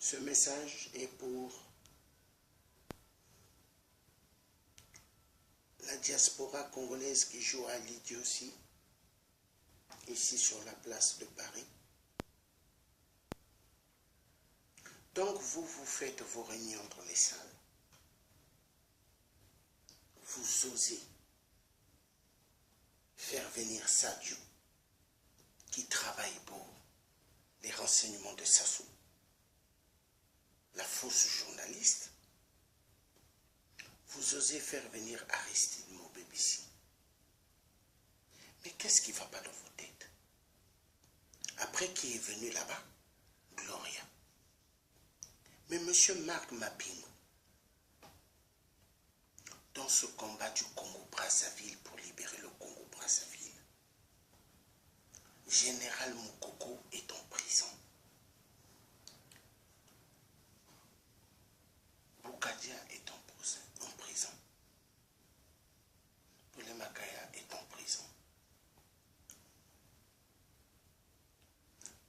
Ce message est pour la diaspora congolaise qui joue à l'idiotie, ici sur la place de Paris. Donc vous faites vos réunions dans les salles. Vous osez faire venir Sadio, qui travaille pour les renseignements de Sassou, la fausse journaliste. Vous osez faire venir Aristide Mobébissi. Mais qu'est-ce qui ne va pas dans vos têtes? Après qui est venu là-bas? Gloria. Mais M. Marc Mapingo, dans ce combat du Congo-Brazzaville pour libérer le Congo-Brazzaville, Général Moukoko est en prison. Boukadia est en prison. Poulé Makaya est en prison.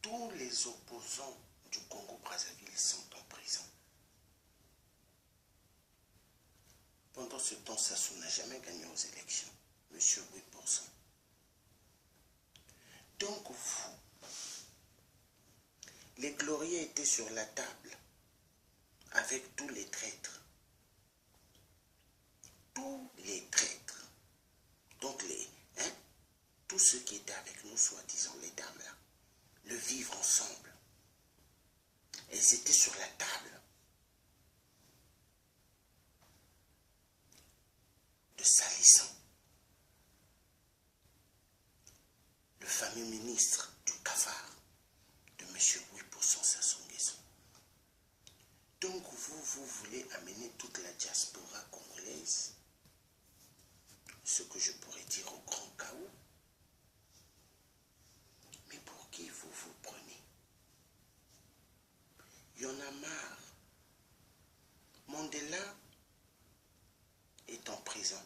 Tous les opposants du Congo-Brazzaville sont en prison. Pendant ce temps, Sassou n'a jamais gagné aux élections. Monsieur 8%. Donc vous, les glorieux étaient sur la table avec tous les traîtres. Tous les traîtres. Donc tous ceux qui étaient avec nous, soi-disant les dames là, le vivre ensemble. Elles étaient sur la table de salissant. Le fameux ministre du cafard de M. 8% Sassou Nguesso. Donc vous voulez amener toute la diaspora congolaise, ce que je pourrais dire au grand chaos. Mais pour qui vous vous prenez? Il y en a marre. Mandela est en prison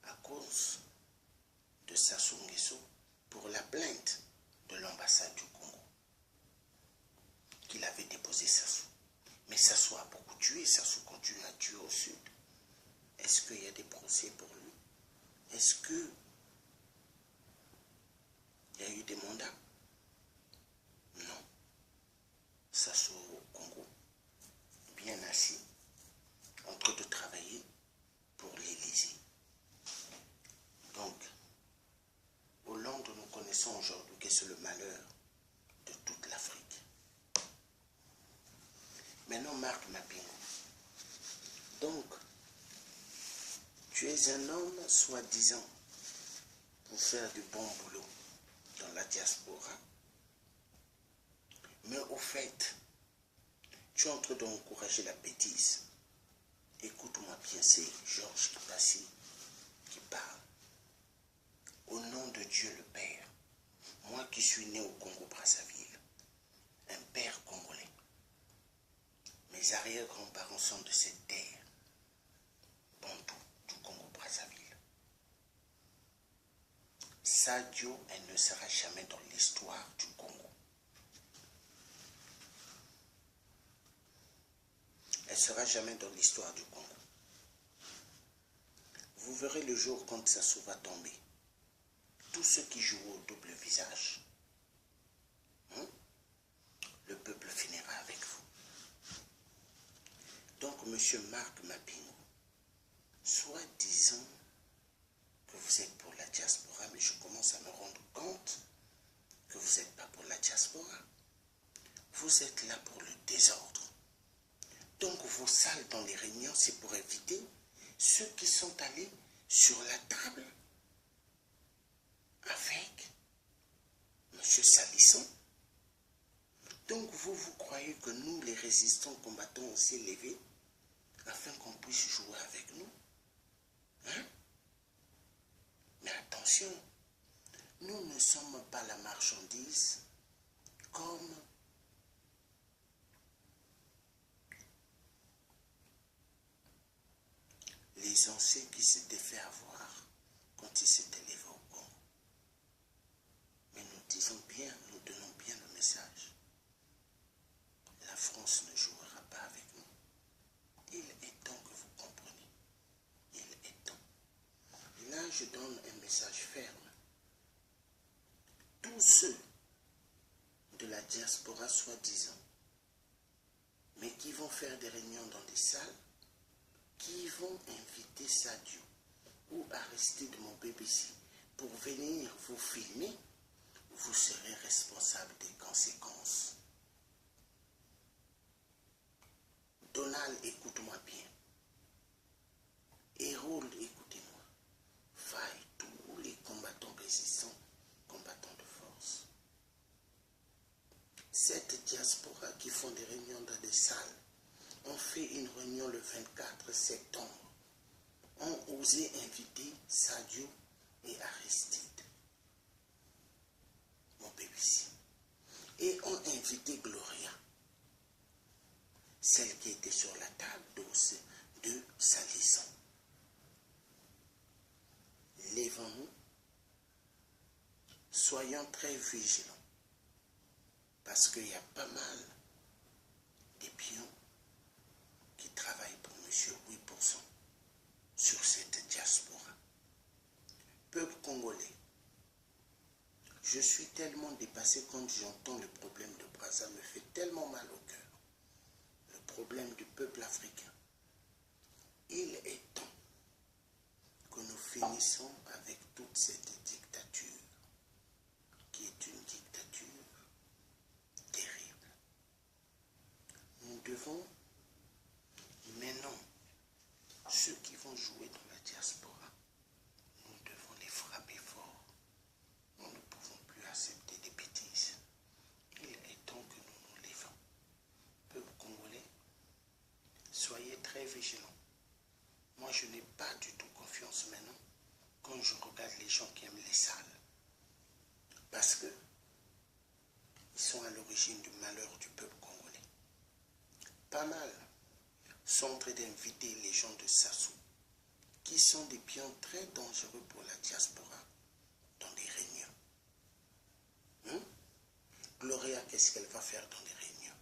à cause de Sassou Nguesso pour la plainte de l'ambassade du Congo qu'il avait déposé Sassou. Mais Sassou a beaucoup tué, Sassou continue à tuer au sud. Est-ce qu'il y a des procès pour lui? Est-ce qu'il y a eu des mandats? Non. Sassou au Congo, bien assis, en train de travailler pour l'Élysée. Donc, Hollande, nous connaissons aujourd'hui que c'est le malheur de toute l'Afrique. Maintenant, Marc Mapingo. Donc, tu es un homme soi-disant pour faire du bon boulot dans la diaspora. Mais au fait, tu es en train d'encourager la bêtise. Écoute-moi bien, c'est Georges Kipassi qui parle. Au nom de Dieu le Père, moi qui suis né au Congo-Brazzaville, un père congolais, mes arrière-grands-parents sont de cette terre, Bantou, du Congo-Brazzaville. Sadio, elle ne sera jamais dans l'histoire du Congo. Elle ne sera jamais dans l'histoire du Congo. Vous verrez le jour quand Sassou va tomber. Tous ceux qui jouent au double visage, le peuple finira avec vous. Donc, M. Marc Mapingo, soi-disant que vous êtes pour la diaspora, mais je commence à me rendre compte que vous n'êtes pas pour la diaspora. Vous êtes là pour le désordre. Donc, vos salles dans les réunions, c'est pour éviter ceux qui sont allés sur la table avec M. Salisson. Donc vous croyez que nous, les résistants combattants, on s'est levés afin qu'on puisse jouer avec nous? Mais attention, nous ne sommes pas la marchandise comme les anciens qui s'étaient fait avoir quand ils s'étaient levés au Congo. Mais nous disons bien, nous donnons bien le message. message ferme. Tous ceux de la diaspora soi-disant, mais qui vont faire des réunions dans des salles, qui vont inviter Sadio ou Aristide mon BBC pour venir vous filmer, vous serez responsable des conséquences. Donald, écoute-moi bien. Hérold, écoutez-moi. Faille, tous les combattants résistants, combattants de force. Cette diaspora qui font des réunions dans des salles, ont fait une réunion le 24 septembre, ont osé inviter Sadio et Aristide, mon BBC, et ont invité Gloria, celle qui était sur la table de salissant. Lèvons-nous, soyons très vigilants, parce qu'il y a pas mal de pions qui travaillent pour M. 8% sur cette diaspora. Peuple congolais, je suis tellement dépassé quand j'entends le problème de Brazza, me fait tellement mal au cœur. Le problème du peuple africain. Il est temps que nous finissons avec toute cette dictature, qui est une dictature terrible. Nous devons maintenant, ceux qui vont jouer dans la diaspora, nous devons les frapper fort. Nous ne pouvons plus accepter des bêtises. Il est temps que nous nous lèvons. Peuple congolais, soyez très vigilants. Moi, je n'ai pas du tout confiance maintenant quand je regarde les gens qui aiment les salles. Parce que ils sont à l'origine du malheur du peuple congolais. Pas mal sont en train d'inviter les gens de Sassou, qui sont des pions très dangereux pour la diaspora, dans des réunions. Gloria, qu'est-ce qu'elle va faire dans des réunions?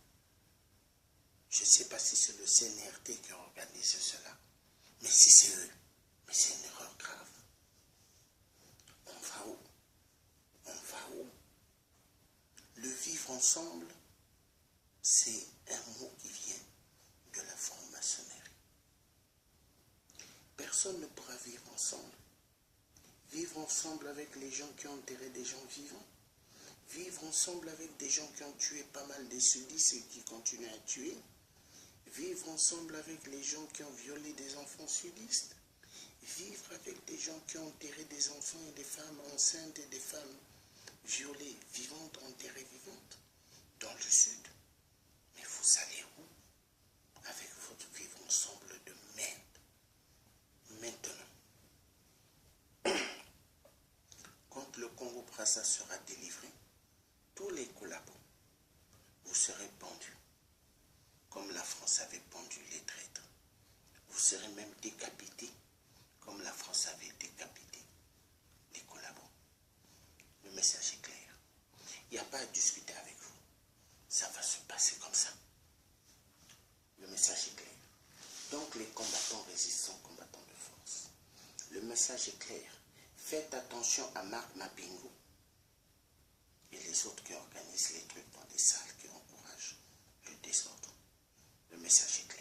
Je ne sais pas si c'est le CNRT qui organise cela, mais si c'est eux, mais c'est une erreur grave. On va où? On va où? Le vivre ensemble, c'est un mot qui vient de la franc-maçonnerie. Personne ne pourra vivre ensemble. Vivre ensemble avec les gens qui ont enterré des gens vivants. Vivre ensemble avec des gens qui ont tué pas mal des sudistes et qui continuent à tuer. Vivre ensemble avec les gens qui ont violé des enfants sudistes. Vivre avec des gens qui ont enterré des enfants et des femmes enceintes et des femmes violées, vivantes, enterrées vivantes, dans le sud. Mais vous allez où avec votre vivre ensemble de merde? Maintenant, quand le Congo-Brazza sera délivré, tous les collabos, vous serez pendus, comme la France avait pendu les traîtres. Vous serez même décapités, comme la France avait décapité les collabos. Le message est clair. Il n'y a pas à discuter avec vous. Ça va se passer comme ça. Le message est clair. Donc les combattants résistants, combattants de force. Le message est clair. Faites attention à Marc Mapingo et les autres qui organisent les trucs dans des salles, qui encouragent le désordre. Le message est clair.